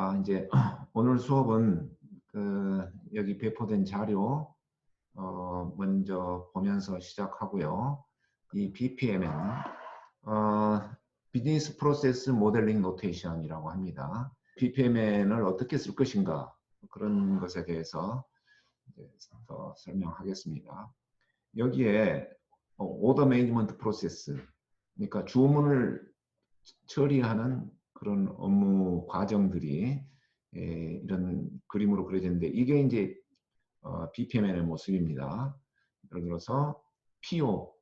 자, 이제 오늘 수업은 여기 배포된 자료 먼저 보면서 시작하고요. 이 BPM은 비즈니스 프로세스 모델링 노테이션이라고 합니다. BPMN을 어떻게 쓸 것인가 그런 것에 대해서 이제 더 설명하겠습니다. 여기에 오더 매니지먼트 프로세스, 그러니까 주문을 처리하는 그런 업무 과정들이 이런 그림으로 그려졌는데, 이게 이제 BPMN의 모습입니다. 예를 들어서 PO,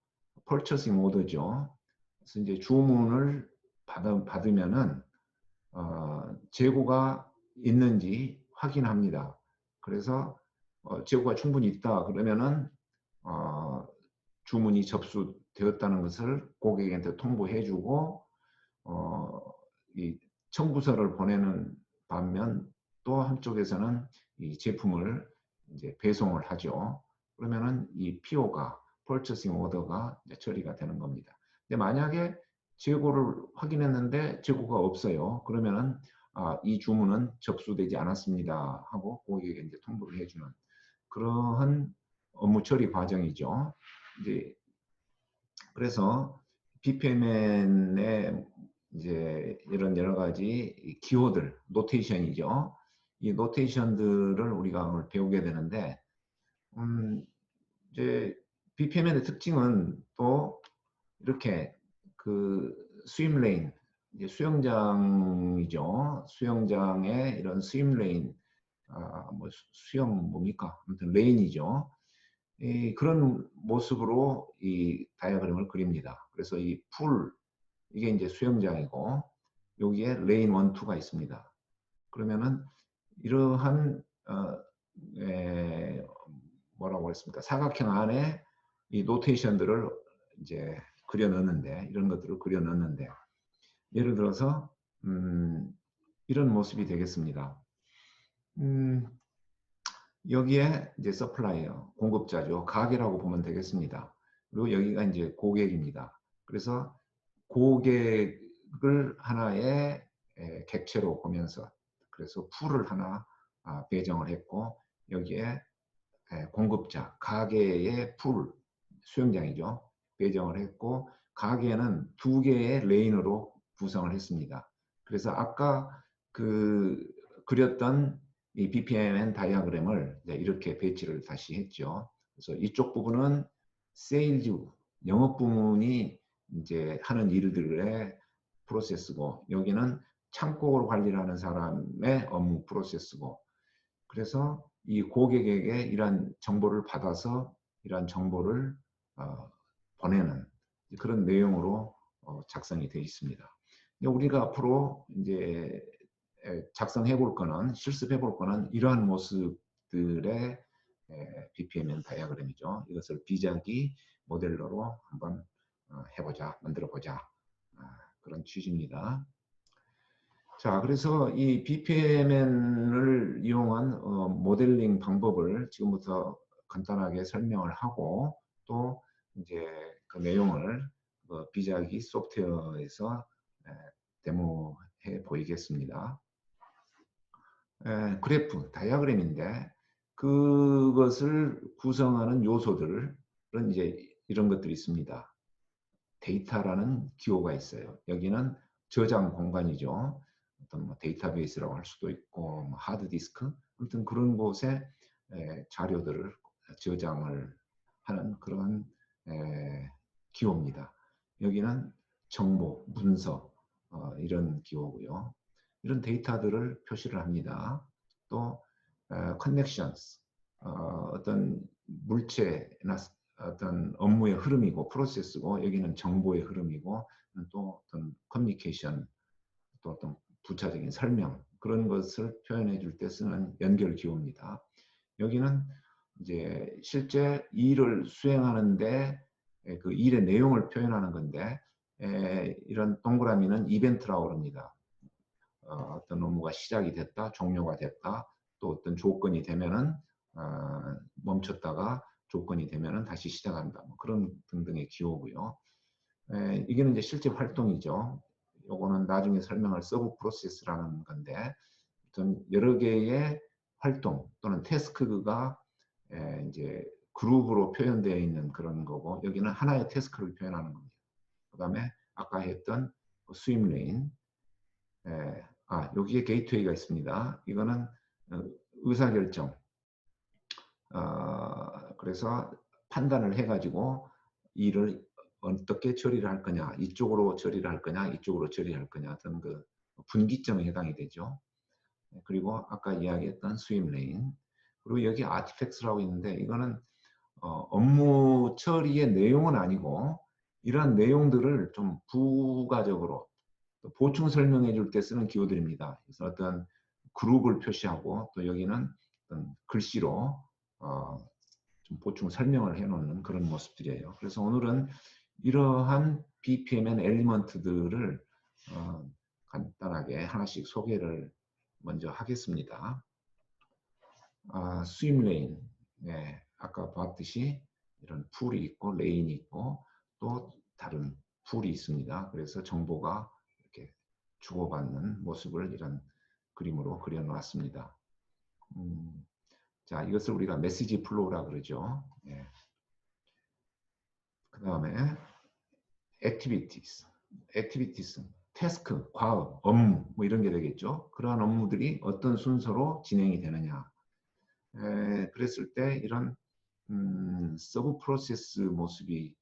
Purchasing Order죠. 그래서 이제 주문을 받으면은 재고가 있는지 확인합니다. 그래서 재고가 충분히 있다 그러면은 주문이 접수되었다는 것을 고객한테 통보해주고 이 청구서를 보내는 반면 또 한쪽에서는 이 제품을 이제 배송을 하죠. 그러면은 이 PO가 Purchasing Order가 처리가 되는 겁니다. 근데 만약에 재고를 확인했는데 재고가 없어요. 그러면은 이 주문은 접수되지 않았습니다 하고 고객에게 이제 통보를 해주는 그러한 업무 처리 과정이죠. 이제 그래서 BPMN의 이제 이런 여러 가지 기호들, 노테이션이죠. 이 노테이션들을 우리가 오늘 배우게 되는데, 이제 BPMN의 특징은 또 이렇게 스임 레인, 이제 수영장이죠. 수영장의 이런 스임 레인, 뭐 수영 뭡니까? 아무튼 레인이죠. 그런 모습으로 이 다이어그램을 그립니다. 그래서 이 풀, 이게 이제 수영장이고 여기에 레인 1, 2가 있습니다. 그러면은 이러한 뭐라고 했습니까? 사각형 안에 이 노테이션들을 이제 그려 넣는데, 이런 것들을 그려 넣는데, 예를 들어서 이런 모습이 되겠습니다. 여기에 이제 서플라이어, 공급자죠. 가게라고 보면 되겠습니다. 그리고 여기가 이제 고객입니다. 그래서 고객을 하나의 객체로 보면서, 그래서 풀을 하나 배정을 했고, 여기에 공급자, 가게의 풀, 수영장이죠. 배정을 했고, 가게는 2개의 레인으로 구성을 했습니다. 그래서 아까 그렸던 이 BPMN 다이어그램을 이렇게 배치를 다시 했죠. 그래서 이쪽 부분은 세일즈, 영업 부문이 이제 하는 일들의 프로세스고, 여기는 창고를 관리를 하는 사람의 업무 프로세스고, 그래서 이 고객에게 이러한 정보를 받아서 이러한 정보를 보내는 그런 내용으로 작성이 되어 있습니다. 우리가 앞으로 이제 작성해 볼 거는, 실습해 볼 거는 이러한 모습들의 BPMN 다이어그램이죠. 이것을 비자기 모델로로 한번 해보자, 만들어보자, 그런 취지입니다. 자, 그래서 이 BPMN을 이용한 모델링 방법을 지금부터 간단하게 설명을 하고, 또 이제 그 내용을 비자기 소프트웨어에서 데모해 보이겠습니다. 그래프, 다이어그램인데 그것을 구성하는 요소들은 이제 이런 것들이 있습니다. 데이터라는 기호가 있어요. 여기는 저장 공간이죠. 어떤 뭐 데이터베이스라고 할 수도 있고, 뭐 하드디스크, 아무튼 그런 곳에 자료들을 저장을 하는 그런 기호입니다. 여기는 정보, 문서, 이런 기호고요. 이런 데이터들을 표시를 합니다. 또 connections, 어떤 물체나 어떤 업무의 흐름이고 프로세스고, 여기는 정보의 흐름이고, 또 어떤 커뮤니케이션, 또 어떤 부차적인 설명, 그런 것을 표현해 줄 때 쓰는 연결 기호입니다. 여기는 이제 실제 일을 수행하는데 그 일의 내용을 표현하는 건데, 이런 동그라미는 이벤트라고 합니다. 어떤 업무가 시작이 됐다, 종료가 됐다, 또 어떤 조건이 되면은 멈췄다가 조건이 되면은 다시 시작한다, 뭐 그런 등등의 기호고요. 이게는 이제 실제 활동이죠. 요거는 나중에 설명할 서브 프로세스라는 건데, 어떤 여러 개의 활동 또는 태스크가 이제 그룹으로 표현되어 있는 그런 거고, 여기는 하나의 태스크를 표현하는 겁니다. 그 다음에 아까 했던 스임 레인, 여기에 게이트웨이가 있습니다. 이거는 의사결정, 그래서 판단을 해가지고 일을 어떻게 처리를 할 거냐, 이쪽으로 처리를 할 거냐, 이쪽으로 처리를 할 거냐 어떤 그 분기점에 해당이 되죠. 그리고 아까 이야기했던 스임 레인, 그리고 여기 아티팩트라고 있는데 이거는 업무 처리의 내용은 아니고 이러한 내용들을 좀 부가적으로 보충 설명해 줄 때 쓰는 기호들입니다. 그래서 어떤 그룹을 표시하고 또 여기는 어떤 글씨로 좀 보충 설명을 해놓는 그런 모습들이에요. 그래서 오늘은 이러한 BPMN 엘리먼트들을 간단하게 하나씩 소개를 먼저 하겠습니다. 스임 레인, 아까 봤듯이 이런 풀이 있고 레인이 있고 또 다른 풀이 있습니다. 그래서 정보가 이렇게 주고받는 모습을 이런 그림으로 그려놓았습니다. 자, 이것을 우리가 메시지 플로우라 그러죠. 그 다음에 activities, 태스크, 과업, 업무 뭐 이런 게 되겠죠. 그러한 업무들이 어떤 순서로 진행이 되느냐. 그랬을 때 이런 서브 프로세스 모습이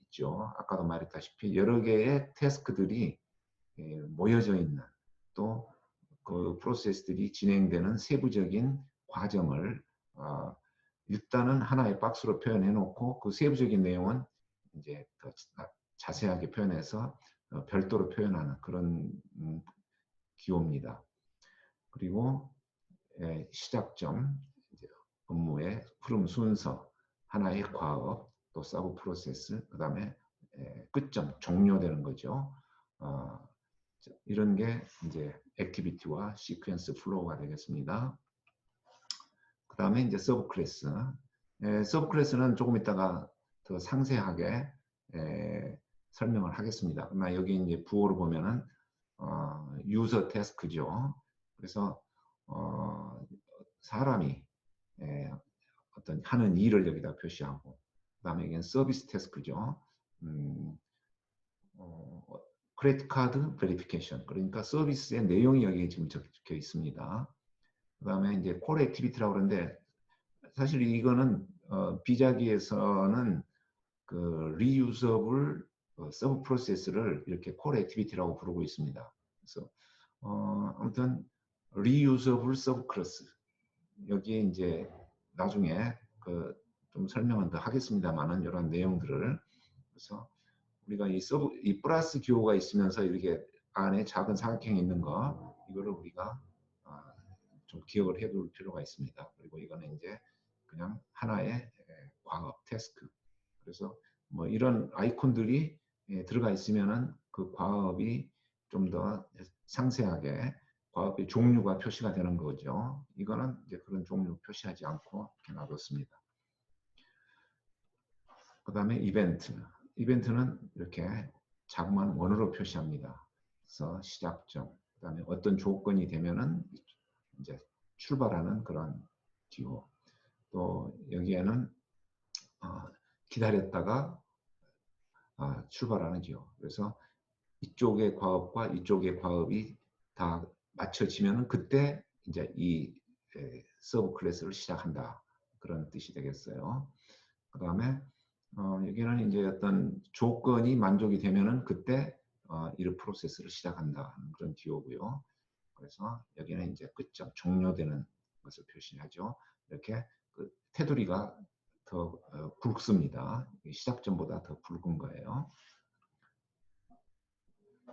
있죠. 아까도 말했다시피 여러 개의 태스크들이 모여져 있는 또 그 프로세스들이 진행되는 세부적인 과정을 일단은 하나의 박스로 표현해 놓고 그 세부적인 내용은 이제 더 자세하게 표현해서 별도로 표현하는 그런 기호입니다. 그리고 시작점, 업무의 흐름 순서, 하나의 과업, 또 서브 프로세스, 그 다음에 끝점, 종료되는 거죠. 이런 게 이제 액티비티와 시퀀스 플로우가 되겠습니다. 그 다음에 이제 서브 클래스. 서브 클래스는 조금 이따가 더 상세하게 설명을 하겠습니다. 그러나 여기 이제 부호를 보면은 유저 태스크죠. 그래서 사람이 어떤 하는 일을 여기다 표시하고, 그 다음에 이게 서비스 태스크죠. 크레디트 카드 베리피케이션, 그러니까 서비스의 내용이 여기 지금 적혀 있습니다. 그 다음에 이제 콜 액티비티라고 그러는데 사실 이거는 비자기에서는 그 리유저블 서브 프로세스를 이렇게 콜 액티비티라고 부르고 있습니다. 그래서 아무튼 리유저블 서브 클래스, 여기에 이제 나중에 그 좀 설명은 더 하겠습니다만은 이런 내용들을, 그래서 우리가 이 플러스 기호가 있으면서 이렇게 안에 작은 사각형이 있는 거, 이거를 우리가 좀 기억을 해둘 필요가 있습니다. 그리고 이거는 이제 그냥 하나의 과업 태스크. 그래서 뭐 이런 아이콘들이 들어가 있으면은 그 과업이 좀 더 상세하게 과업의 종류가 표시가 되는 거죠. 이거는 이제 그런 종류 표시하지 않고 이렇게 놔뒀습니다. 그 다음에 이벤트. 이벤트는 이렇게 자그마한 원으로 표시합니다. 그래서 시작점, 그 다음에 어떤 조건이 되면은 이제 출발하는 그런 기호. 또 여기에는 기다렸다가 출발하는 기호. 그래서 이쪽의 과업과 이쪽의 과업이 다 맞춰지면은 그때 이제 이 서브 클래스를 시작한다, 그런 뜻이 되겠어요. 그 다음에 여기는 이제 어떤 조건이 만족이 되면은 그때 이 프로세스를 시작한다, 그런 기호고요. 그래서 여기는 이제 끝점, 종료되는 것을 표시하죠. 이렇게 그 테두리가 더 굵습니다. 시작점보다 더 굵은 거예요.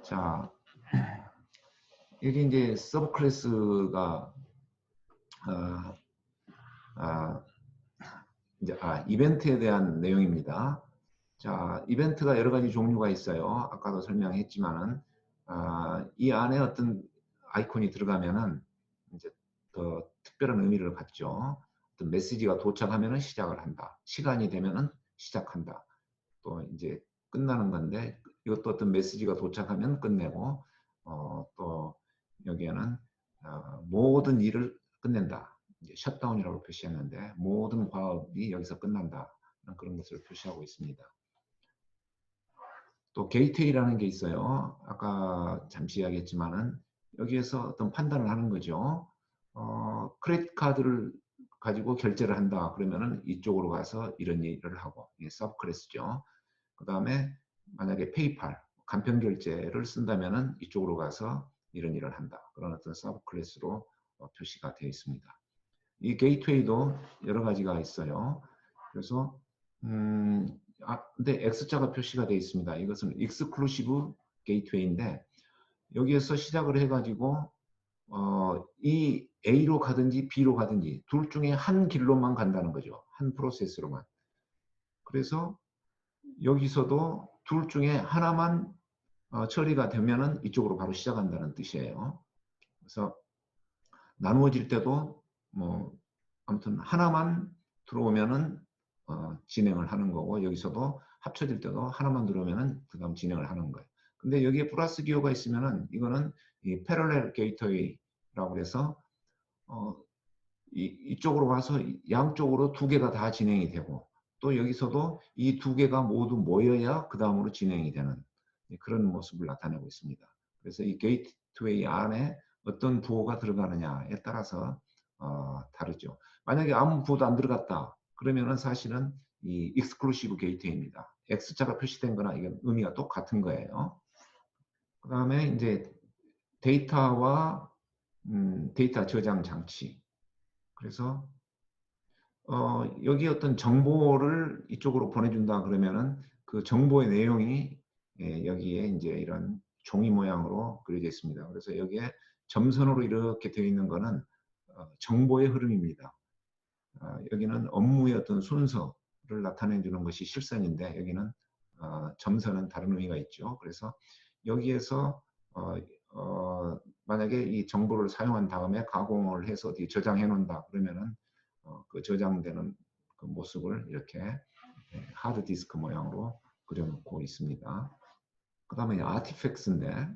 자, 여기 이제 서브 클래스가 이제 이벤트에 대한 내용입니다. 자, 이벤트가 여러 가지 종류가 있어요. 아까도 설명했지만은 이 안에 어떤 아이콘이 들어가면은 이제 더 특별한 의미를 갖죠. 어떤 메시지가 도착하면은 시작을 한다. 시간이 되면은 시작한다. 또 이제 끝나는 건데 이것도 어떤 메시지가 도착하면 끝내고 또 여기에는 모든 일을 끝낸다. 이제 셧다운이라고 표시했는데 모든 과업이 여기서 끝난다. 그런 것을 표시하고 있습니다. 또 게이트웨이라는 게 있어요. 아까 잠시 이야기했지만은 여기에서 어떤 판단을 하는 거죠. 크레딧 카드를 가지고 결제를 한다. 그러면은 이쪽으로 가서 이런 일을 하고 이게 서브 클래스죠. 그 다음에 만약에 페이팔 간편 결제를 쓴다면은 이쪽으로 가서 이런 일을 한다. 그런 어떤 서브 클래스로 표시가 되어 있습니다. 이 게이트웨이도 여러 가지가 있어요. 그래서 근데 X자가 표시가 되어 있습니다. 이것은 익스클루시브 게이트웨이인데 여기에서 시작을 해가지고 이 A로 가든지 B로 가든지 둘 중에 한 길로만 간다는 거죠. 한 프로세스로만. 그래서 여기서도 둘 중에 하나만 처리가 되면은 이쪽으로 바로 시작한다는 뜻이에요. 그래서 나누어질 때도 뭐 아무튼 하나만 들어오면은 진행을 하는 거고 여기서도 합쳐질 때도 하나만 들어오면은 그 다음 진행을 하는 거예요. 근데 여기에 플러스 기호가 있으면은 이거는 이 패러렐 게이트웨이라고 해서 이쪽으로 와서 양쪽으로 두 개가 다 진행이 되고 또 여기서도 이 두 개가 모두 모여야 그 다음으로 진행이 되는 그런 모습을 나타내고 있습니다. 그래서 이 게이트웨이 안에 어떤 부호가 들어가느냐에 따라서 다르죠. 만약에 아무 부호도 안 들어갔다 그러면은 사실은 이 익스클루시브 게이트웨이입니다. X자가 표시된 거나 이건 의미가 똑같은 거예요. 그 다음에 이제 데이터와 데이터 저장 장치. 그래서 여기 어떤 정보를 이쪽으로 보내준다 그러면은 그 정보의 내용이 여기에 이제 이런 종이 모양으로 그려져 있습니다. 그래서 여기에 점선으로 이렇게 되어 있는 거는 정보의 흐름입니다. 여기는 업무의 어떤 순서를 나타내 주는 것이 실선인데 여기는 점선은 다른 의미가 있죠. 그래서 여기에서 만약에 이 정보를 사용한 다음에 가공을 해서 어디 저장해 놓는다 그러면은 그 저장되는 그 모습을 이렇게 하드 디스크 모양으로 그려놓고 있습니다. 그 다음에 아티팩트인데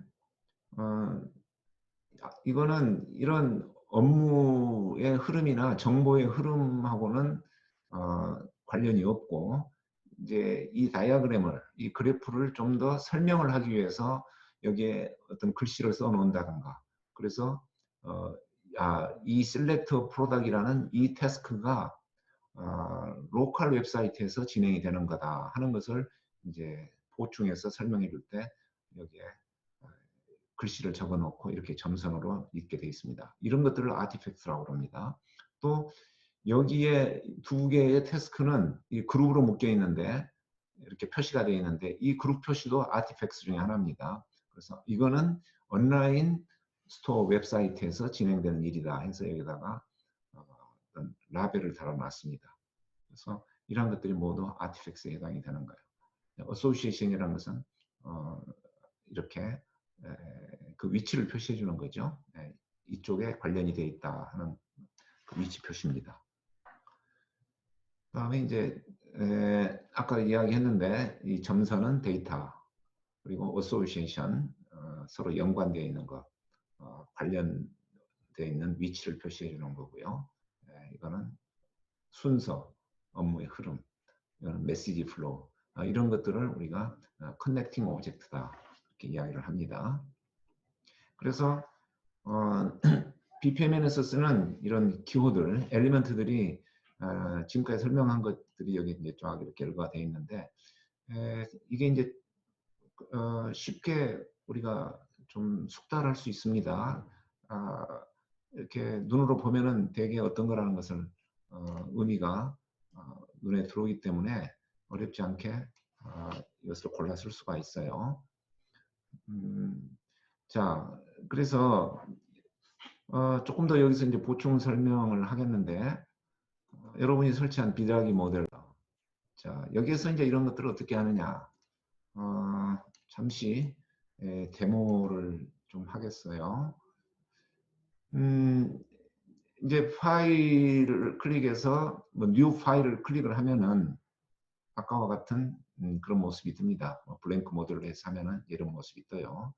이거는 이런 업무의 흐름이나 정보의 흐름하고는 관련이 없고 이제 이 다이어그램을 이 그래프를 좀 더 설명을 하기 위해서 여기에 어떤 글씨를 써 놓는다든가 그래서 이 셀렉트 프로덕이라는 이 태스크가 로컬 웹사이트에서 진행이 되는 거다 하는 것을 이제 보충해서 설명해 줄 때 여기에 글씨를 적어 놓고 이렇게 점선으로 읽게 되어 있습니다. 이런 것들을 아티팩트라고 합니다. 또 여기에 두 개의 태스크는 이 그룹으로 묶여 있는데 이렇게 표시가 되어 있는데 이 그룹 표시도 아티팩트 중에 하나입니다. 그래서 이거는 온라인 스토어 웹사이트에서 진행되는 일이다 해서 여기다가 어떤 라벨을 달아놨습니다. 그래서 이런 것들이 모두 아티팩트에 해당이 되는 거예요. 어소시에이션이라는 것은 이렇게 그 위치를 표시해 주는 거죠. 이쪽에 관련이 되어 있다 하는 그 위치 표시입니다. 그다음에 이제 아까 이야기했는데 이 점선은 데이터 그리고 어소시에이션 서로 연관되어 있는 것 관련되어 있는 위치를 표시해 주는 거고요. 이거는 순서, 업무의 흐름, 이거는 메시지 플로우 이런 것들을 우리가 커넥팅 오브젝트다 이렇게 이야기를 합니다. 그래서 BPMN에서 쓰는 이런 기호들, 엘리먼트들이 지금까지 설명한 것들이 여기 이제 쫙 이렇게 열거가 되어 있는데 이게 이제 쉽게 우리가 좀 숙달할 수 있습니다. 이렇게 눈으로 보면은 되게 어떤 거라는 것을 의미가 눈에 들어오기 때문에 어렵지 않게 이것을 골라 쓸 수가 있어요. 자, 그래서 조금 더 여기서 이제 보충 설명을 하겠는데 여러분이 설치한 비드라기 모델 자 여기에서 이제 이런 것들을 어떻게 하느냐 잠시 데모를 좀 하겠어요. 이제 파일을 클릭해서 뭐 뉴 파일을 클릭을 하면은 아까와 같은 그런 모습이 듭니다. 블랭크 모드를 해서 하면은 이런 모습이 떠요.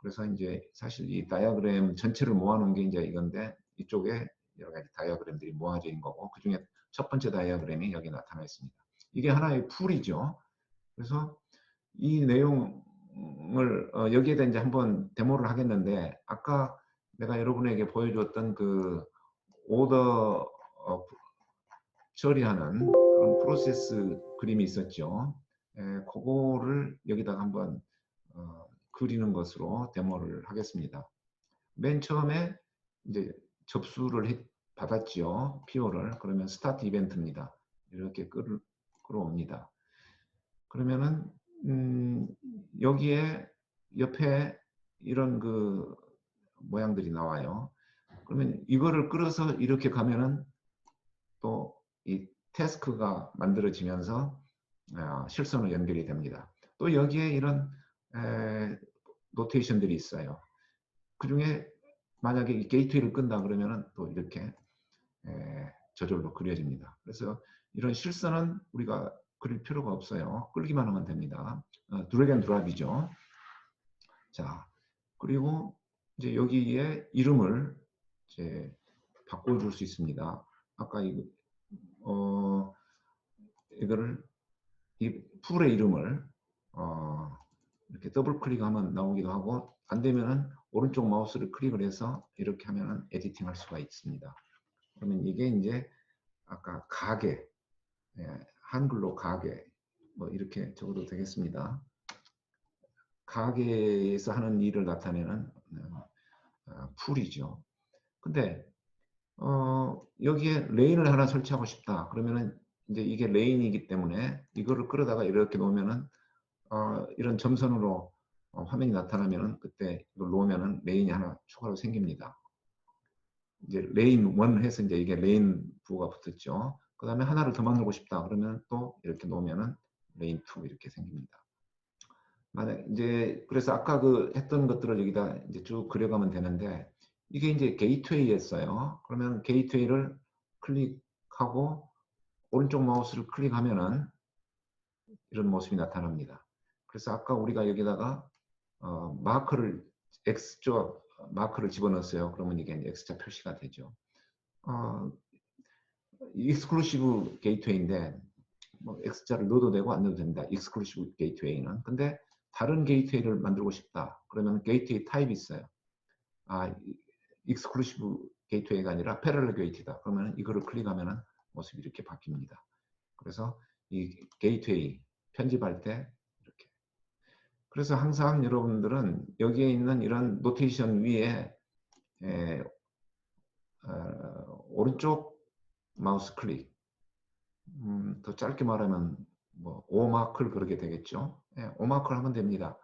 그래서 이제 사실 이 다이어그램 전체를 모아놓은 게 이제 이건데 이쪽에 여러 가지 다이어그램들이 모아져 있는 거고 그 중에 첫 번째 다이어그램이 여기 나타나 있습니다. 이게 하나의 풀이죠. 그래서 이 내용을 여기에다 이제 한번 데모를 하겠는데 아까 내가 여러분에게 보여주었던 그 오더 처리하는 그런 프로세스 그림이 있었죠. 그거를 여기다가 한번 그리는 것으로 데모를 하겠습니다. 맨 처음에 이제 접수를 받았죠. PO를. 그러면 스타트 이벤트입니다. 이렇게 끌어옵니다. 그러면은 여기에 옆에 이런 그 모양들이 나와요. 그러면 이거를 끌어서 이렇게 가면은 또 이 태스크가 만들어지면서 실선으로 연결이 됩니다. 또 여기에 이런 노테이션들이 있어요. 그 중에 만약에 이 게이트웨이를 끈다 그러면은 또 이렇게 저절로 그려집니다. 그래서 이런 실선은 우리가 그릴 필요가 없어요. 끌기만 하면 됩니다. 드래그 앤 드랍이죠. 자, 그리고 이제 여기에 이름을 이제 바꿔줄 수 있습니다. 아까 이거를 이 풀의 이름을 이렇게 더블 클릭하면 나오기도 하고 안 되면은 오른쪽 마우스를 클릭을 해서 이렇게 하면은 에디팅 할 수가 있습니다. 그러면 이게 이제 아까 가게, 한글로 가게 뭐 이렇게 적어도 되겠습니다. 가게에서 하는 일을 나타내는 풀이죠. 근데 여기에 레인을 하나 설치하고 싶다. 그러면은 이제 이게 레인이기 때문에 이거를 끌어다가 이렇게 놓으면은 이런 점선으로 화면이 나타나면은 그때 이걸 놓으면은 레인이 하나 추가로 생깁니다. 이제 레인 1 해서 이제 이게 레인 부가 붙었죠. 그 다음에 하나를 더 만들고 싶다. 그러면 또 이렇게 놓으면은 레인 2 이렇게 생깁니다. 만약 이제 그래서 아까 그 했던 것들을 여기다 이제 쭉 그려가면 되는데 이게 이제 게이트웨이였어요. 그러면 게이트웨이를 클릭하고 오른쪽 마우스를 클릭하면은 이런 모습이 나타납니다. 그래서 아까 우리가 여기다가 마커를 X자 마커를 집어넣었어요. 그러면 이게 X자 표시가 되죠. 익스클루시브 게이트웨이인데 뭐 X자를 넣어도 되고 안 넣어도 됩니다. 익스클루시브 게이트웨이는. 근데 다른 게이트웨이를 만들고 싶다. 그러면 게이트웨이 타입이 있어요. 익스클루시브 게이트웨이가 아니라 패럴럴 게이트다. 그러면 이거를 클릭하면 모습이 이렇게 바뀝니다. 그래서 이 게이트웨이 편집할 때 이렇게. 그래서 항상 여러분들은 여기에 있는 이런 노테이션 위에 오른쪽 마우스 클릭, 더 짧게 말하면 뭐 오마크를 그렇게 되겠죠. 오마크를 하면 됩니다.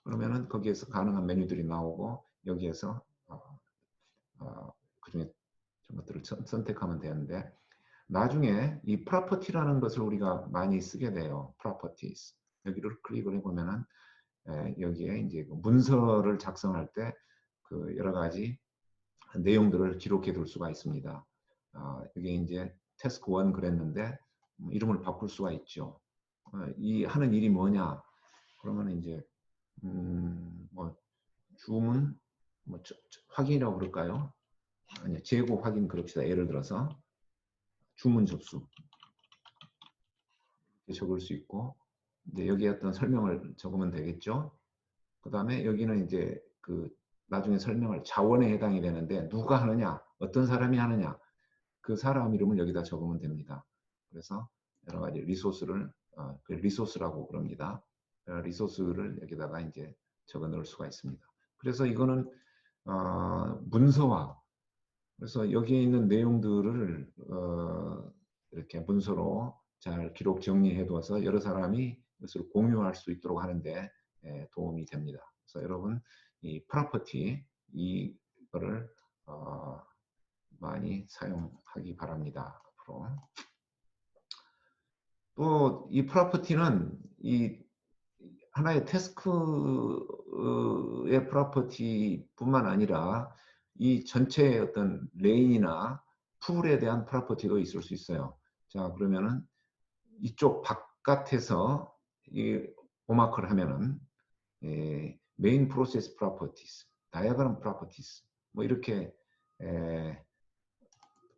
그러면은 거기에서 가능한 메뉴들이 나오고 여기에서 그중에 좀 것들을 선택하면 되는데 나중에 이 property라는 것을 우리가 많이 쓰게 돼요. properties. 여기를 클릭을 해보면은 여기에 이제 문서를 작성할 때 그 여러 가지 내용들을 기록해 둘 수가 있습니다. 이게 이제 태스크 1 그랬는데 이름을 바꿀 수가 있죠. 이 하는 일이 뭐냐? 그러면 이제 뭐 주문 뭐 확인이라고 그럴까요? 아니 재고 확인 그럽시다. 예를 들어서 주문 접수 적을 수 있고 이제 여기에 어떤 설명을 적으면 되겠죠. 그 다음에 여기는 이제 그 나중에 설명할 자원에 해당이 되는데 누가 하느냐, 어떤 사람이 하느냐, 그 사람 이름을 여기다 적으면 됩니다. 그래서 여러 가지 리소스를 그 리소스라고 그럽니다. 리소스를 여기다가 이제 적어 넣을 수가 있습니다. 그래서 이거는 문서화. 그래서 여기에 있는 내용들을 이렇게 문서로 잘 기록 정리해 둬서 여러 사람이 이것을 공유할 수 있도록 하는데 도움이 됩니다. 그래서 여러분 이 프로퍼티 이거를 많이 사용하기 바랍니다. 앞으로. 또 이 프로퍼티는 이 하나의 태스크의 프로퍼티뿐만 아니라 이 전체의 어떤 레인이나 풀에 대한 프로퍼티도 있을 수 있어요. 자, 그러면은 이쪽 바깥에서 이 오마크를 하면은 메인 프로세스 프로퍼티스, 다이어그램 프로퍼티스 뭐 이렇게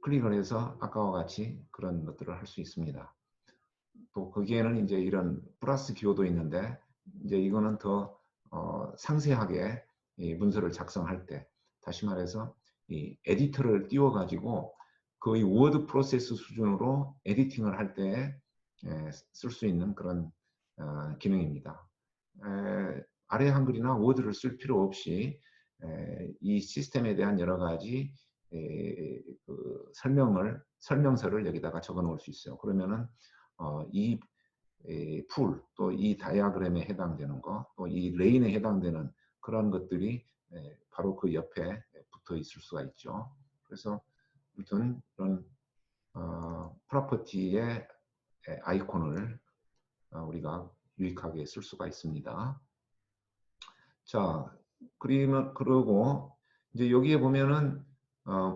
클릭을 해서 아까와 같이 그런 것들을 할 수 있습니다. 또 거기에는 이제 이런 플러스 기호도 있는데 이제 이거는 더 상세하게 이 문서를 작성할 때, 다시 말해서 이 에디터를 띄워 가지고 거의 워드 프로세스 수준으로 에디팅을 할 때 쓸 수 있는 그런 기능입니다. 아래 한글이나 워드를 쓸 필요 없이 이 시스템에 대한 여러 가지 그 설명서를 여기다가 적어 놓을 수 있어요. 그러면은 이 풀, 또 이 다이아그램에 해당되는 거, 또 이 레인에 해당되는 그런 것들이 바로 그 옆에 붙어 있을 수가 있죠. 그래서 아무튼 이런 프로퍼티의 아이콘을 우리가 유익하게 쓸 수가 있습니다. 자, 그러고 이제 여기에 보면은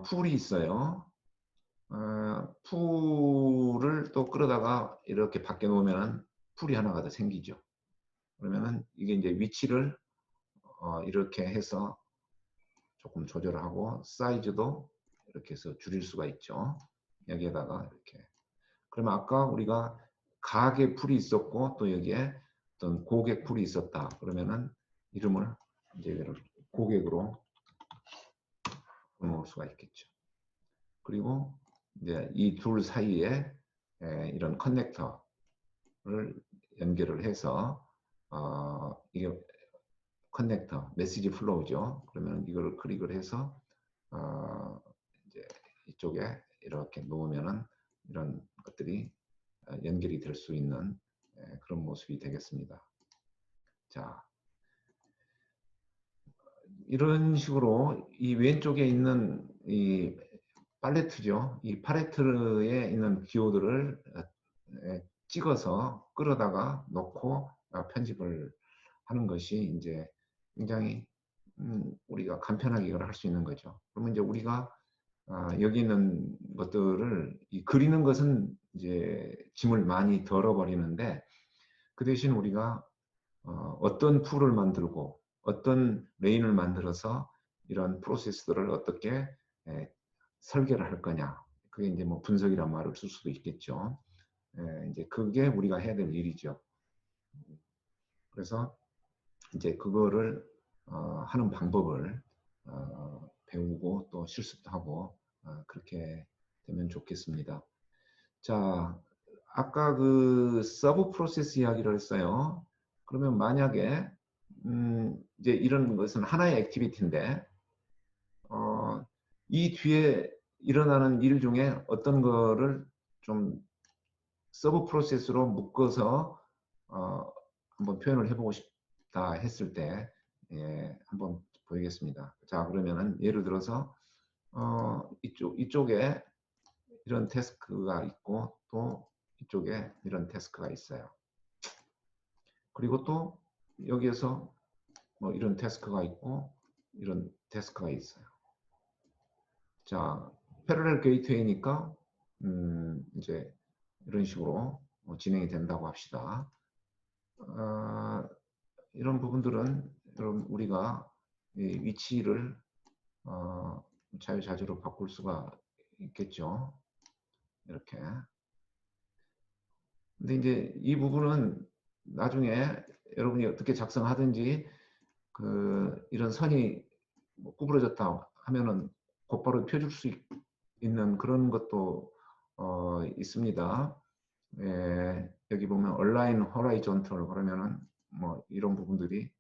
풀이 있어요. 풀을 또 끌어다가 이렇게 밖에 놓으면 풀이 하나가 더 생기죠. 그러면은 이게 이제 위치를 이렇게 해서 조금 조절하고 사이즈도 이렇게 해서 줄일 수가 있죠. 여기에다가 이렇게. 그러면 아까 우리가 가게 풀이 있었고 또 여기에 어떤 고객 풀이 있었다. 그러면은 이름을 이제 고객으로 넣을 수가 있겠죠. 그리고 이제 이 둘 사이에 이런 커넥터를 연결을 해서 이게 커넥터 메시지 플로우죠. 그러면 이걸 클릭을 해서 이제 이쪽에 이렇게 놓으면은 이런 것들이 연결이 될 수 있는 그런 모습이 되겠습니다. 자, 이런 식으로 이 왼쪽에 있는 이 팔레트죠. 이 팔레트에 있는 기호들을 찍어서 끌어다가 놓고 편집을 하는 것이 이제 굉장히 우리가 간편하게 이걸 할 수 있는 거죠. 그러면 이제 우리가 여기 있는 것들을 그리는 것은 이제 짐을 많이 덜어버리는데 그 대신 우리가 어떤 풀을 만들고 어떤 레인을 만들어서 이런 프로세스들을 어떻게 설계를 할 거냐. 그게 이제 뭐 분석이란 말을 쓸 수도 있겠죠. 이제 그게 우리가 해야 될 일이죠. 그래서 이제 그거를 하는 방법을 배우고 또 실습도 하고 그렇게 되면 좋겠습니다. 자, 아까 그 서브 프로세스 이야기를 했어요. 그러면 만약에 이제 이런 것은 하나의 액티비티인데 이 뒤에 일어나는 일 중에 어떤 거를 좀 서브 프로세스로 묶어서 한번 표현을 해보고 싶다 했을 때 한번 보이겠습니다. 자, 그러면은 예를 들어서 이쪽에 이런 태스크가 있고 또 이쪽에 이런 태스크가 있어요. 그리고 또 여기에서 뭐 이런 태스크가 있고 이런 태스크가 있어요. 자, 패러렐 게이트웨이니까 이제 이런 식으로 진행이 된다고 합시다. 이런 부분들은 여러분 우리가 이 위치를 자유자재로 바꿀 수가 있겠죠. 이렇게. 근데 이제 이 부분은 나중에 여러분이 어떻게 작성하든지 이런 선이 뭐 구부러졌다 하면은 곧바로 펴줄 수 있는 그런 것도 있습니다. 여기 보면 얼라인 호라이존털 그러면은 뭐 이런 부분들이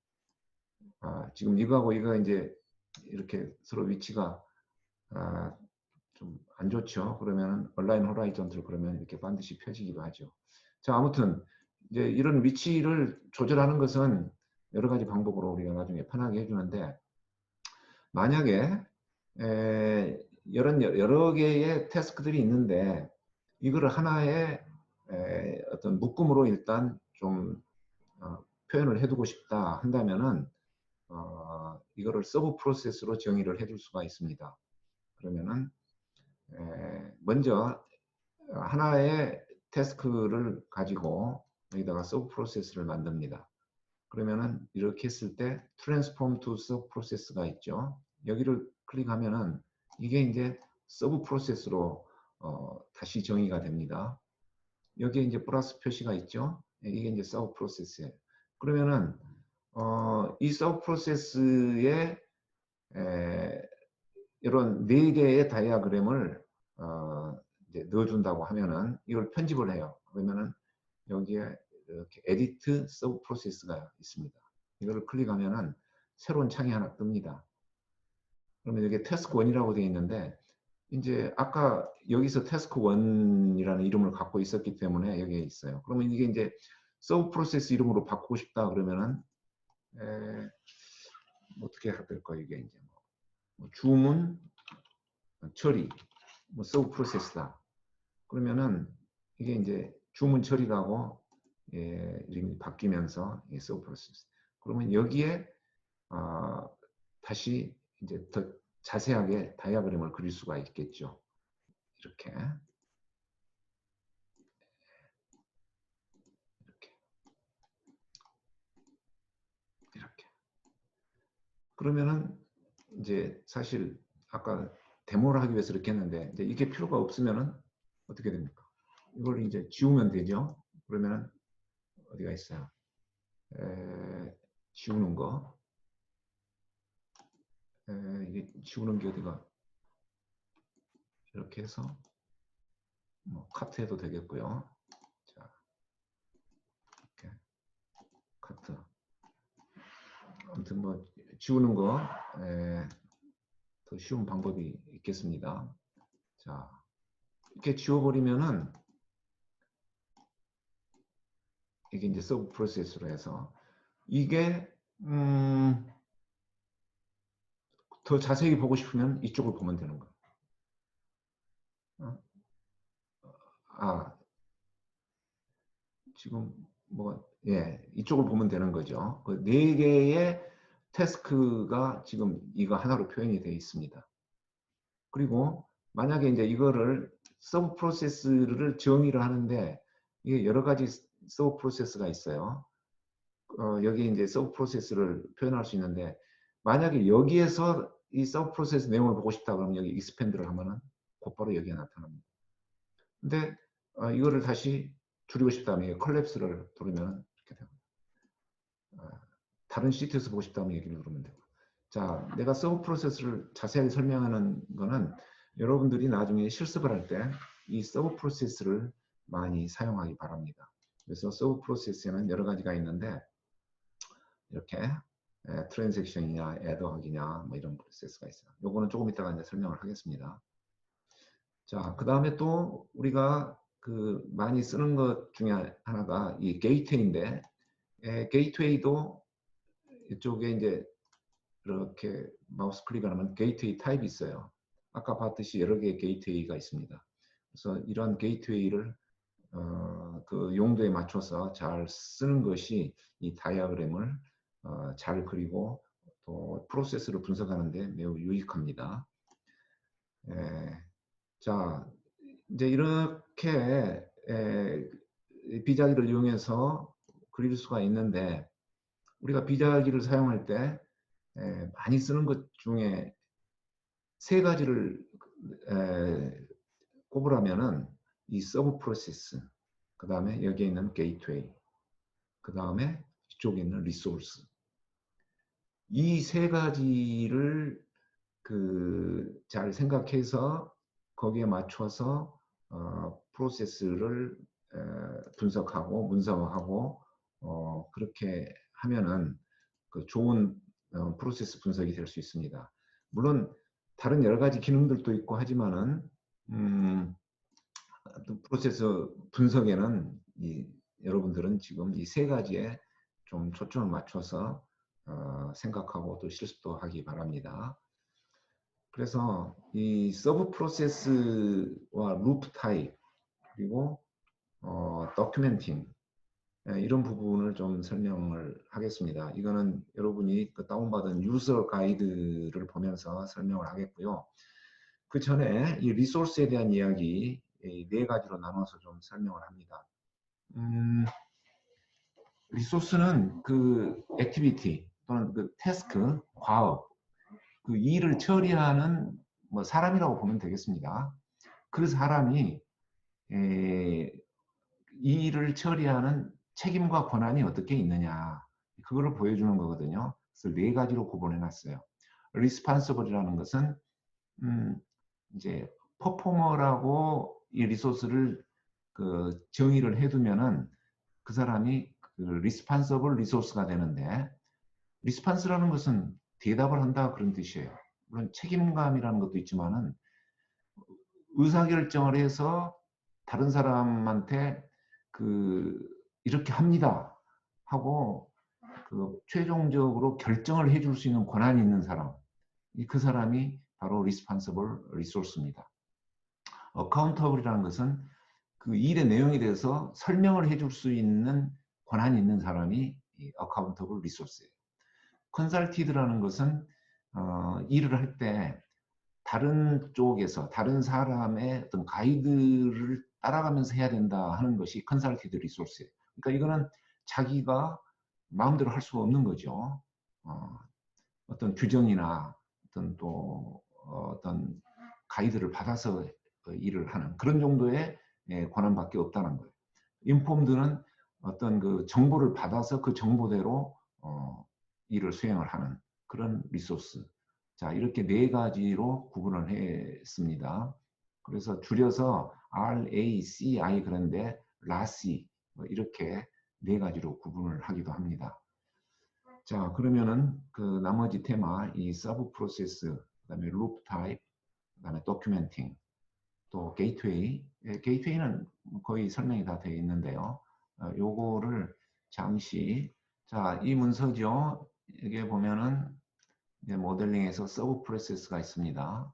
지금 이거하고 이거 이제 이렇게 서로 위치가 좀 안 좋죠. 그러면 얼라인 호라이존털 그러면 이렇게 반드시 펴지기도 하죠. 자, 아무튼 이제 이런 위치를 조절하는 것은 여러 가지 방법으로 우리가 나중에 편하게 해주는데 만약에 여러 개의 태스크들이 있는데 이거를 하나의 어떤 묶음으로 일단 좀 표현을 해두고 싶다 한다면은 이거를 서브 프로세스로 정의를 해줄 수가 있습니다. 그러면은 먼저 하나의 태스크를 가지고 여기다가 서브 프로세스를 만듭니다. 그러면은 이렇게 했을 때 transform to sub process가 있죠. 여기를 클릭하면은 이게 이제 서브 프로세스로 다시 정의가 됩니다. 여기에 이제 플러스 표시가 있죠. 이게 이제 서브 프로세스예요. 그러면은 이 서브 프로세스에 이런 네 개의 다이아그램을 이제 넣어준다고 하면은 이걸 편집을 해요. 그러면은 여기에 이렇게 에디트 서브 프로세스가 있습니다. 이걸 클릭하면은 새로운 창이 하나 뜹니다. 그러면 여기 태스크 1이라고 되어 있는데 이제 아까 여기서 태스크 1이라는 이름을 갖고 있었기 때문에 여기에 있어요. 그러면 이게 이제 서브 프로세스 이름으로 바꾸고 싶다 그러면은 어떻게 해야 될까 이게 이제 뭐 주문 처리 뭐 서브 프로세스다. 그러면은 이게 이제 주문 처리라고 이름이 바뀌면서 서브 프로세스. 그러면 여기에 다시 이제 더 자세하게 다이아그램을 그릴 수가 있겠죠. 이렇게 이렇게. 그러면은 이제 사실 아까 데모를 하기 위해서 이렇게 했는데 이제 이게 필요가 없으면은 어떻게 됩니까? 이걸 이제 지우면 되죠. 그러면은 어디가 있어요? 지우는 거. 이게 지우는 게 어디가 이렇게 해서 뭐 카트 해도 되겠고요. 자, 이렇게 카트. 아무튼 뭐 지우는 거 더 쉬운 방법이 있겠습니다. 자, 이렇게 지워버리면은 이게 이제 서브 프로세스로 해서 이게 더 자세히 보고 싶으면 이쪽을 보면 되는 거예요. 지금 뭐 이쪽을 보면 되는 거죠. 그 네 개의 태스크가 지금 이거 하나로 표현이 되어 있습니다. 그리고 만약에 이제 이거를 서브 프로세스를 정의를 하는데 이게 여러 가지 서브 프로세스가 있어요. 여기 이제 서브 프로세스를 표현할 수 있는데 만약에 여기에서 이 서브 프로세스 내용을 보고 싶다 그러면 여기 익스펜드를 하면은 곧바로 여기에 나타납니다. 근데 이거를 다시 줄이고 싶다면 컬랩스를 누르면 이렇게 됩니다. 다른 시트에서 보고 싶다면 여기를 누르면 되고. 자, 내가 서브 프로세스를 자세하게 설명하는 거는 여러분들이 나중에 실습을 할 때 이 서브 프로세스를 많이 사용하기 바랍니다. 그래서 서브 프로세스에는 여러 가지가 있는데 이렇게 트랜잭션이냐, 애더하기냐 뭐 이런 프로세스가 있어요. 요거는 조금 이따가 이제 설명을 하겠습니다. 자, 그 다음에 또 우리가 그 많이 쓰는 것 중에 하나가 이 게이트웨이인데 게이트웨이도 이쪽에 이제 이렇게 마우스 클릭을 하면 게이트웨이 타입이 있어요. 아까 봤듯이 여러 개의 게이트웨이가 있습니다. 그래서 이러한 게이트웨이를 그 용도에 맞춰서 잘 쓰는 것이 이 다이아그램을 잘 그리고 또 프로세스를 분석하는 데 매우 유익합니다. 자, 이제 이렇게 비자기를 이용해서 그릴 수가 있는데 우리가 비자기를 사용할 때 많이 쓰는 것 중에 세 가지를 꼽으라면은 이 서브 프로세스, 그 다음에 여기에 있는 게이트웨이, 그 다음에 이쪽에 있는 리소스. 이 세 가지를 잘 생각해서 거기에 맞춰서 프로세스를 분석하고 문서화하고 그렇게 하면은 그 좋은 프로세스 분석이 될 수 있습니다. 물론 다른 여러 가지 기능들도 있고 하지만은 프로세스 분석에는 여러분들은 지금 이 세 가지에 좀 초점을 맞춰서 생각하고 또 실습도 하기 바랍니다. 그래서 이 서브 프로세스와 루프 타입 그리고 도큐멘팅 이런 부분을 좀 설명을 하겠습니다. 이거는 여러분이 그 다운받은 유저 가이드를 보면서 설명을 하겠고요. 그 전에 이 리소스에 대한 이야기 네 가지로 나눠서 좀 설명을 합니다. 리소스는 그 액티비티 또는 그 태스크, 과업, 그 일을 처리하는 뭐 사람이라고 보면 되겠습니다. 그 사람이 이 일을 처리하는 책임과 권한이 어떻게 있느냐, 그거를 보여주는 거거든요. 그래서 네 가지로 구분해 놨어요. responsible이라는 것은 이제 퍼포머라고 이 리소스를 그 정의를 해두면은 그 사람이 그 responsible 리소스가 되는데, 리스판스라는 것은 대답을 한다 그런 뜻이에요. 물론 책임감이라는 것도 있지만은 의사결정을 해서 다른 사람한테 그 이렇게 합니다 하고 그 최종적으로 결정을 해줄 수 있는 권한이 있는 사람, 그 사람이 바로 responsible resource입니다. accountable이라는 것은 그 일의 내용에 대해서 설명을 해줄 수 있는 권한이 있는 사람이 accountable resource예요. 컨설티드라는 것은 일을 할 때 다른 쪽에서 다른 사람의 어떤 가이드를 따라가면서 해야 된다 하는 것이 컨설티드 리소스예요. 그러니까 이거는 자기가 마음대로 할 수가 없는 거죠. 어떤 규정이나 어떤 또 어떤 가이드를 받아서 일을 하는 그런 정도의 권한밖에 없다는 거예요. 인폼드는 어떤 그 정보를 받아서 그 정보대로 일을 수행을 하는 그런 리소스. 자, 이렇게 네 가지로 구분을 했습니다. 그래서 줄여서 RACI 그런데 RACI 이렇게 네 가지로 구분을 하기도 합니다. 자, 그러면은 그 나머지 테마, 이 서브 프로세스, 그다음에 루프 타입, 그다음에 도큐멘팅, 또 게이트웨이. 게이트웨이는 거의 설명이 다 되어 있는데요. 요거를 잠시, 자, 이 문서죠. 여기에 보면은 이제 모델링에서 서브 프로세스가 있습니다.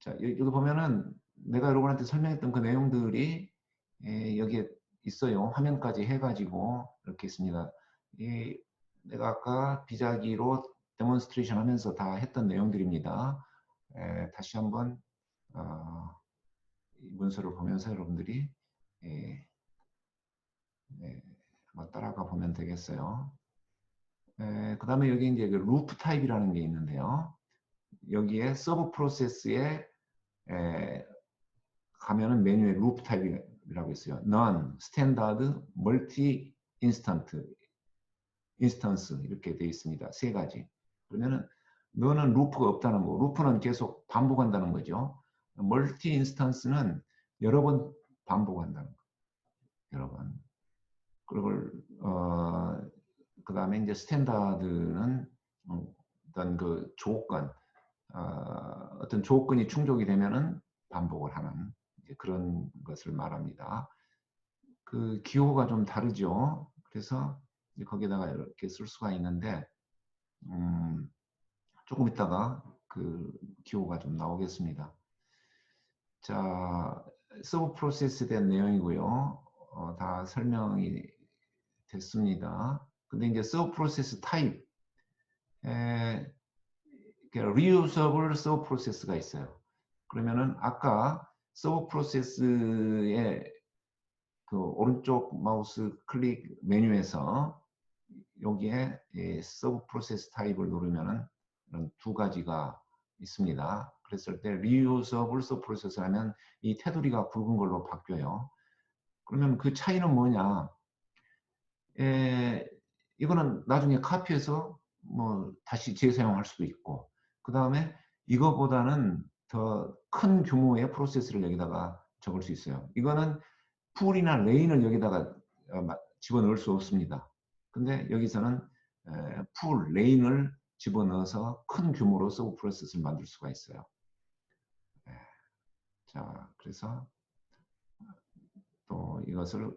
자, 여기 보면은 내가 여러분한테 설명했던 그 내용들이 여기에 있어요. 화면까지 해가지고 이렇게 있습니다. 내가 아까 비자기로 데몬스트레이션 하면서 다 했던 내용들입니다. 다시 한번 이 문서를 보면서 여러분들이 한번 따라가 보면 되겠어요. 그 다음에 여기 이제 그 루프 타입이라는 게 있는데요. 여기에 서브 프로세스에 가면은 메뉴에 루프 타입이라고 있어요. None, Standard, Multi, Instant, Instance 이렇게 되어 있습니다. 세 가지. 그러면은 너는 루프가 없다는 거. 루프는 계속 반복한다는 거죠. 멀티 인스턴스는 여러 번 반복한다는 거. 여러 번. 그리고 그 다음에 이제 스탠다드는 어떤 그 조건, 어떤 조건이 충족이 되면은 반복을 하는 그런 것을 말합니다. 그 기호가 좀 다르죠. 그래서 거기다가 이렇게 쓸 수가 있는데 조금 있다가 그 기호가 좀 나오겠습니다. 자, 서브 프로세스에 대한 내용이고요. 다 설명이 됐습니다. 근데 이제 서브 프로세스 타입, reusable 서브 프로세스가 있어요. 그러면은 아까 서브 프로세스의 그 오른쪽 마우스 클릭 메뉴에서 여기에 서브 프로세스 타입을 누르면은 이런 두 가지가 있습니다. 그랬을 때 reusable 서브 프로세스 하면 이 테두리가 굵은 걸로 바뀌어요. 그러면 그 차이는 뭐냐? 이거는 나중에 카피해서 뭐 다시 재사용할 수도 있고, 그 다음에 이거보다는 더 큰 규모의 프로세스를 여기다가 적을 수 있어요. 이거는 풀이나 레인을 여기다가 집어넣을 수 없습니다. 근데 여기서는 풀, 레인을 집어넣어서 큰 규모로 서브 프로세스를 만들 수가 있어요. 자, 그래서 또 이것을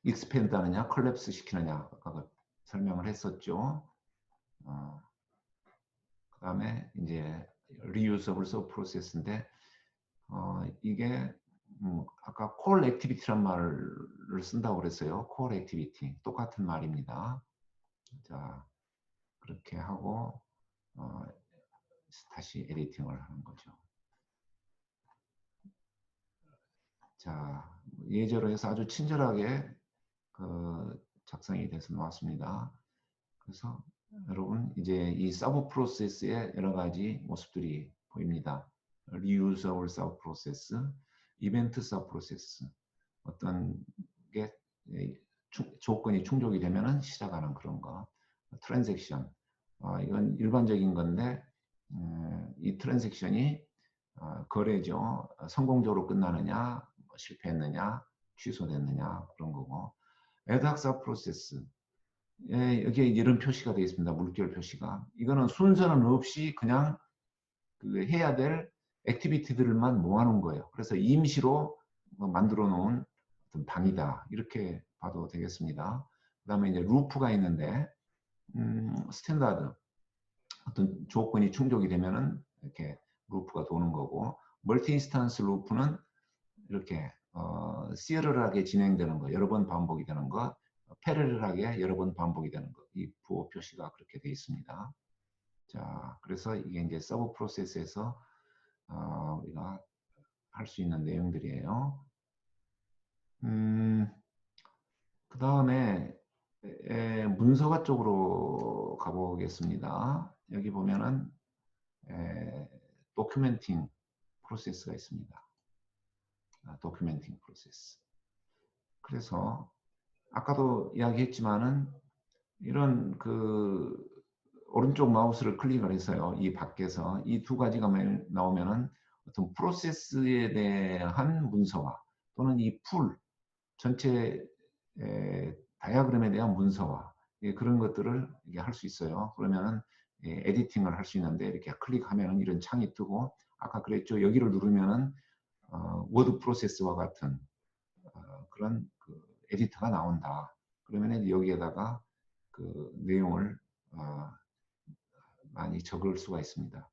익스펜드 하느냐, 컬랩스 시키느냐 아까 설명을 했었죠. 그 다음에 이제 reusable 서브 프로세스인데 이게 아까 core activity란 말을 쓴다고 그랬어요. core activity 똑같은 말입니다. 자, 그렇게 하고 다시 에디팅을 하는 거죠. 자, 예제로 해서 아주 친절하게 작성이 돼서 나왔습니다. 그래서 여러분 이제 이 서브 프로세스의 여러 가지 모습들이 보입니다. reusable 서브 프로세스, 이벤트 서브 프로세스, 어떤 게 조건이 충족이 되면은 시작하는 그런 거, 트랜잭션, 이건 일반적인 건데 이 트랜잭션이 거래죠. 성공적으로 끝나느냐, 실패했느냐, 취소됐느냐 그런 거고, 에드학 서브 프로세스, 여기에 이런 표시가 되어 있습니다. 물결 표시가. 이거는 순서는 없이 그냥 해야 될 액티비티들만 모아놓은 거예요. 그래서 임시로 만들어 놓은 어떤 방이다. 이렇게 봐도 되겠습니다. 그 다음에 이제 루프가 있는데, 스탠다드. 어떤 조건이 충족이 되면은 이렇게 루프가 도는 거고, 멀티 인스턴스 루프는 이렇게 시리얼하게 진행되는 거, 여러 번 반복이 되는 거, 패러럴하게 여러 번 반복이 되는 거, 이 부호 표시가 그렇게 되어 있습니다. 자, 그래서 이게 이제 서브 프로세스에서 우리가 할 수 있는 내용들이에요. 그 다음에 문서화 쪽으로 가보겠습니다. 여기 보면은 도큐멘팅 프로세스가 있습니다. 도큐멘팅 프로세스. 그래서 아까도 이야기했지만은 이런 오른쪽 마우스를 클릭을 해서요. 이 밖에서 이 두 가지가 나오면은 어떤 프로세스에 대한 문서화 또는 이 풀 전체 다이어그램에 대한 문서화 그런 것들을 할 수 있어요. 그러면은 에디팅을 할 수 있는데 이렇게 클릭하면은 이런 창이 뜨고 아까 그랬죠. 여기를 누르면은 워드 프로세스와 같은 그런 에디터가 나온다. 그러면 여기에다가 내용을 많이 적을 수가 있습니다.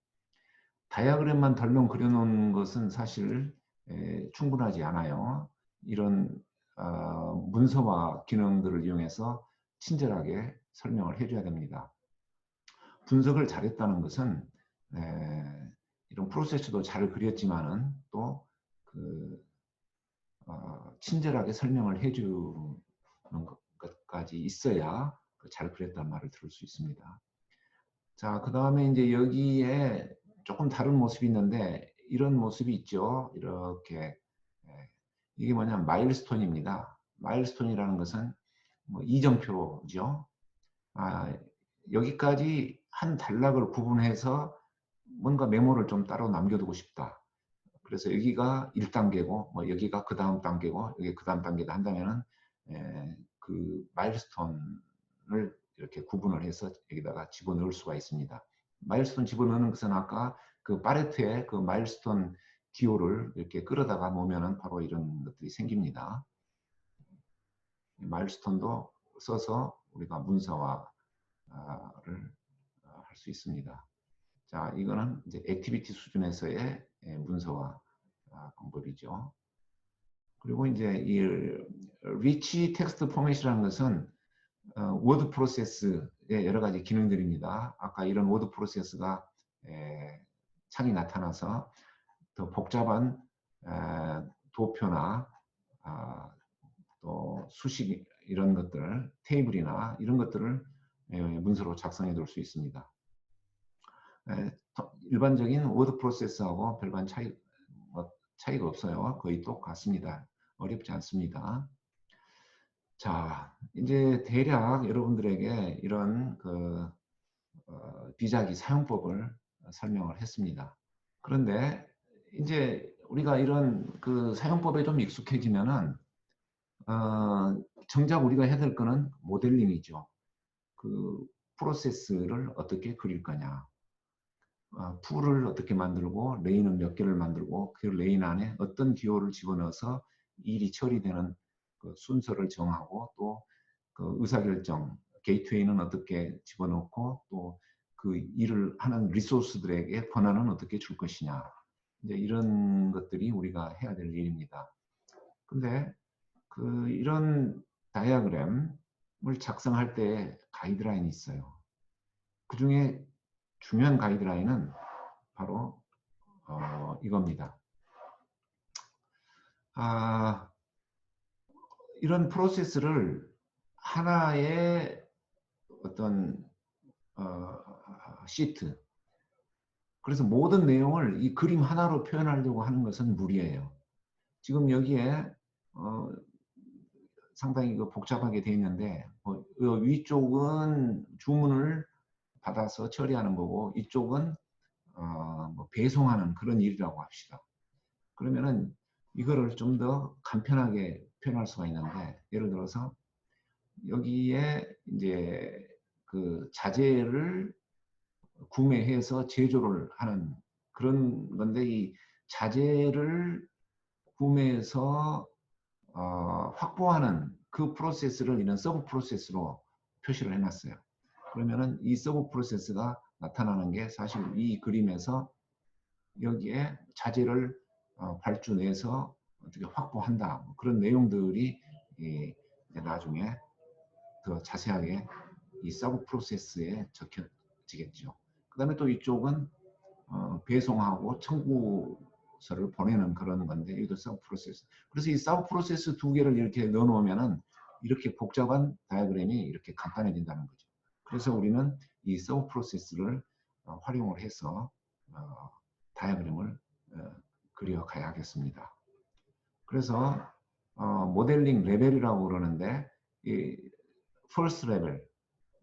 다이어그램만 덜렁 그려놓은 것은 사실 충분하지 않아요. 이런 문서화 기능들을 이용해서 친절하게 설명을 해줘야 됩니다. 분석을 잘했다는 것은 이런 프로세스도 잘 그렸지만은 또 친절하게 설명을 해주는 것까지 있어야 잘 그렸다는 말을 들을 수 있습니다. 자, 그 다음에 이제 여기에 조금 다른 모습이 있는데 이런 모습이 있죠. 이렇게 이게 뭐냐면 마일스톤입니다. 마일스톤이라는 것은 뭐 이정표죠. 여기까지 한 단락을 구분해서 뭔가 메모를 좀 따로 남겨두고 싶다. 그래서 여기가 1단계고 뭐 여기가 그 다음 단계고 여기 그 다음 단계다 한다면은 그 마일스톤을 이렇게 구분을 해서 여기다가 집어넣을 수가 있습니다. 마일스톤 집어넣는 것은 아까 그 파레트의 그 마일스톤 기호를 이렇게 끌어다가 놓으면은 바로 이런 것들이 생깁니다. 마일스톤도 써서 우리가 문서화를 할 수 있습니다. 자, 이거는 이제 액티비티 수준에서의 문서화 방법이죠. 그리고 이제 이 리치 텍스트 포맷이라는 것은 워드 프로세스의 여러 가지 기능들입니다. 아까 이런 워드 프로세스가 창이 나타나서 더 복잡한 도표나 또 수식 이런 것들, 테이블이나 이런 것들을 문서로 작성해 둘 수 있습니다. 일반적인 워드 프로세스하고 별반 차이가 없어요. 거의 똑같습니다. 어렵지 않습니다. 자, 이제 대략 여러분들에게 이런 비자기 사용법을 설명을 했습니다. 그런데 이제 우리가 이런 사용법에 좀 익숙해지면은 정작 우리가 해야 될 거는 모델링이죠. 프로세스를 어떻게 그릴 거냐. 풀을 어떻게 만들고 레인은 몇 개를 만들고 그 레인 안에 어떤 기호를 집어넣어서 일이 처리되는 순서를 정하고 또 의사결정 게이트웨이는 어떻게 집어넣고 또 그 일을 하는 리소스들에게 권한은 어떻게 줄 것이냐 이제 이런 것들이 우리가 해야 될 일입니다. 근데 이런 다이어그램을 작성할 때 가이드라인이 있어요. 그 중에 중요한 가이드라인은 바로 이겁니다. 이런 프로세스를 하나의 어떤 시트. 그래서 모든 내용을 이 그림 하나로 표현하려고 하는 것은 무리예요. 지금 여기에 상당히 복잡하게 되어 있는데 위쪽은 주문을 받아서 처리하는 거고 이쪽은 뭐 배송하는 그런 일이라고 합시다. 그러면은 이거를 좀 더 간편하게 표현할 수가 있는데 예를 들어서 여기에 이제 그 자재를 구매해서 제조를 하는 그런 건데 이 자재를 구매해서 확보하는 그 프로세스를 이런 서브 프로세스로 표시를 해놨어요. 그러면은 이 서브 프로세스가 나타나는 게 사실 이 그림에서 여기에 자재를 발주내서 어떻게 확보한다. 그런 내용들이 나중에 더 자세하게 이 서브 프로세스에 적혀지겠죠. 그 다음에 또 이쪽은 배송하고 청구서를 보내는 그런 건데 이것도 서브 프로세스. 그래서 이 서브 프로세스 두 개를 이렇게 넣어놓으면은 이렇게 복잡한 다이어그램이 이렇게 간단해진다는 거죠. 그래서 우리는 이 서브 프로세스를 활용을 해서 다이어그램을 그려가야겠습니다. 그래서 모델링 레벨이라고 그러는데 이 first 레벨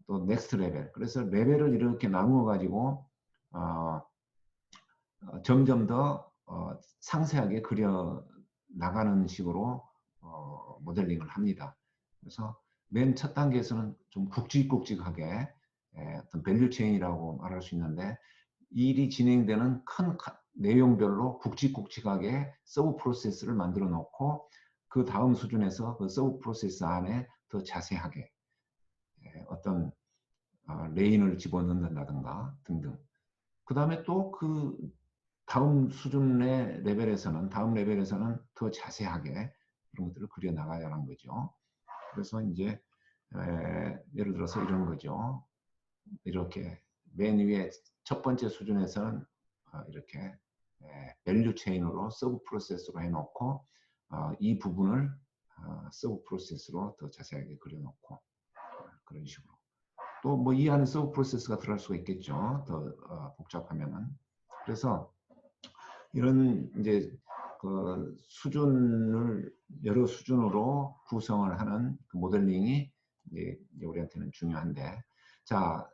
또 next 레벨 그래서 레벨을 이렇게 나누어 가지고 점점 더 상세하게 그려 나가는 식으로 모델링을 합니다. 그래서 맨 첫 단계에서는 좀 굵직굵직하게 어떤 밸류 체인이라고 말할 수 있는데 일이 진행되는 큰 내용별로 굵직굵직하게 서브 프로세스를 만들어 놓고 그 다음 수준에서 그 서브 프로세스 안에 더 자세하게 어떤 레인을 집어넣는다든가 등등. 그 다음에 또 그 다음 수준의 레벨에서는 다음 레벨에서는 더 자세하게 그런 것들을 그려 나가야 하는 거죠. 그래서 이제 예를 들어서 이런 거죠. 이렇게 맨 위에 첫 번째 수준에서는 이렇게 밸류 체인으로 서브 프로세스로 해놓고 이 부분을 서브 프로세스로 더 자세하게 그려놓고 그런 식으로 또 뭐 이 안에 서브 프로세스가 들어갈 수가 있겠죠. 더 복잡하면은 그래서 이런 이제 그 수준을 여러 수준으로 구성을 하는 그 모델링이 이제 우리한테는 중요한데 자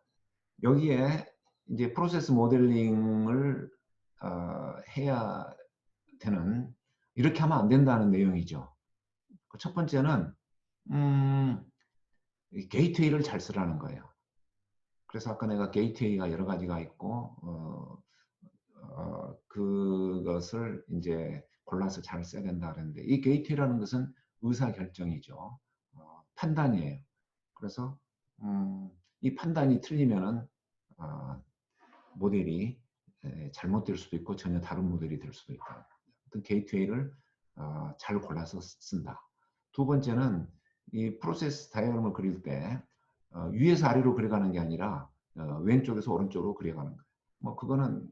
여기에 이제 프로세스 모델링을 해야 되는 이렇게 하면 안 된다는 내용이죠. 첫 번째는 게이트웨이를 잘 쓰라는 거예요. 그래서 아까 내가 게이트웨이가 여러 가지가 있고 그것을 이제 골라서 잘 써야 된다 그랬는데 이 게이트웨이라는 것은 의사결정이죠. 판단이에요. 그래서 이 판단이 틀리면은 모델이 잘못될 수도 있고 전혀 다른 모델이 될 수도 있다. 어떤 게이트웨이를 잘 골라서 쓴다. 두 번째는 이 프로세스 다이어그램을 그릴 때 위에서 아래로 그려가는 게 아니라 왼쪽에서 오른쪽으로 그려가는 거예요. 뭐 그거는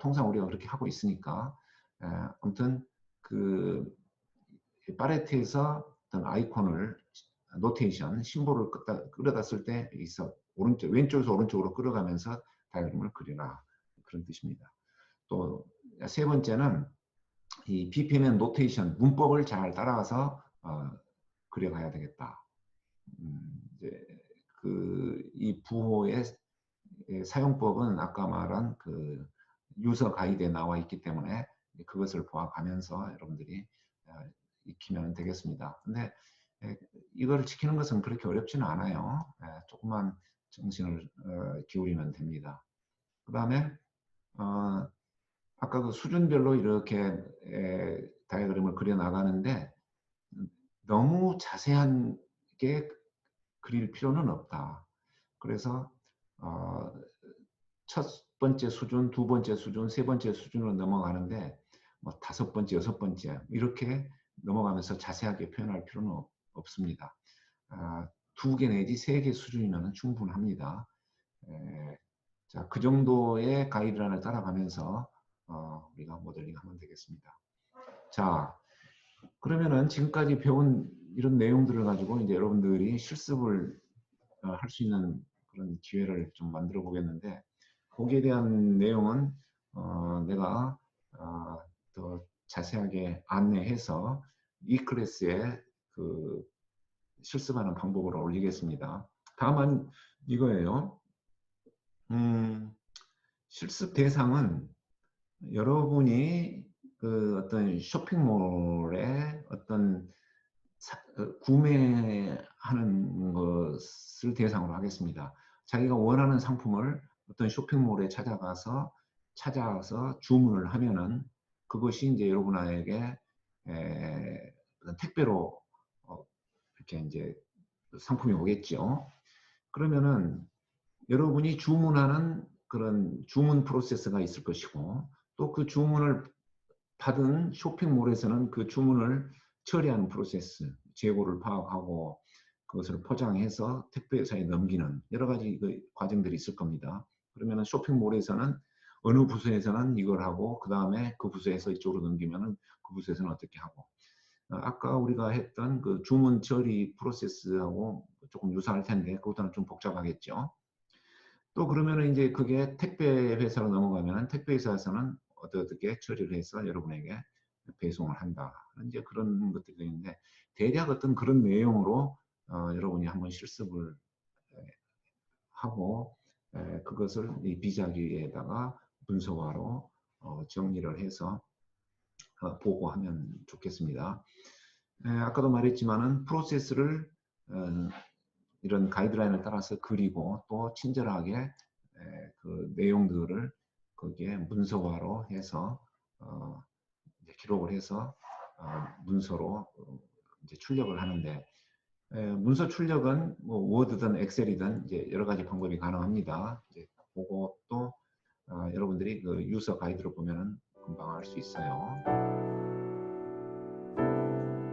통상 우리가 그렇게 하고 있으니까 아무튼 그 파레트에서 어떤 아이콘을 노테이션 심볼을 끌어다 쓸 때 있어 오른쪽 왼쪽에서 오른쪽으로 끌어가면서 다이어그램을 그리라 그런 뜻입니다. 또 세 번째는 이 BPMN 노테이션 문법을 잘 따라가서 그려가야 되겠다. 이제 이 부호의 사용법은 아까 말한 그 유서 가이드에 나와 있기 때문에 그것을 보아가면서 여러분들이 익히면 되겠습니다. 근데 이걸 지키는 것은 그렇게 어렵지는 않아요. 조금만 정신을 기울이면 됩니다. 그 다음에 아까 그 수준별로 이렇게 다이어그램을 그려 나가는데 너무 자세하게 그릴 필요는 없다. 그래서 첫 번째 수준, 두 번째 수준, 세 번째 수준으로 넘어가는데 뭐 다섯 번째, 여섯 번째 이렇게 넘어가면서 자세하게 표현할 필요는 없습니다. 두 개 내지 세 개 수준이면 충분합니다. 자, 그 정도의 가이드라인을 따라가면서 우리가 모델링하면 되겠습니다. 자, 그러면은 지금까지 배운 이런 내용들을 가지고 이제 여러분들이 실습을 할 수 있는 그런 기회를 좀 만들어 보겠는데, 거기에 대한 내용은 내가 더 자세하게 안내해서 이 클래스에 그 실습하는 방법을 올리겠습니다. 다만 이거예요. 음, 실습 대상은 여러분이 그 어떤 쇼핑몰에 어떤 구매하는 것을 대상으로 하겠습니다. 자기가 원하는 상품을 어떤 쇼핑몰에 찾아가서 주문을 하면은 그것이 이제 여러분에게 택배로 이렇게 이제 상품이 오겠죠. 그러면은 여러분이 주문하는 그런 주문 프로세스가 있을 것이고, 또 그 주문을 받은 쇼핑몰에서는 그 주문을 처리하는 프로세스, 재고를 파악하고 그것을 포장해서 택배사에 넘기는 여러 가지 그 과정들이 있을 겁니다. 그러면 쇼핑몰에서는 어느 부서에서는 이걸 하고, 그 다음에 그 부서에서 이쪽으로 넘기면 그 부서에서는 어떻게 하고, 아까 우리가 했던 그 주문 처리 프로세스하고 조금 유사할 텐데 그것보다는 좀 복잡하겠죠. 또 그러면은 이제 그게 택배 회사로 넘어가면은 택배 회사에서는 어떻게 처리를 해서 여러분에게 배송을 한다. 이제 그런 것들이 있는데, 대략 어떤 그런 내용으로 여러분이 한번 실습을 하고 그것을 이 비자기에다가 문서화로 정리를 해서 보고하면 좋겠습니다. 아까도 말했지만은 프로세스를 이런 가이드라인을 따라서 그리고 또 친절하게 그 내용들을 거기에 문서화로 해서 기록을 해서 문서로 이제 출력을 하는데, 문서 출력은 뭐 워드든 엑셀이든 이제 여러 가지 방법이 가능합니다. 이제 그것도 여러분들이 그 유서 가이드로 보면은 금방 알 수 있어요.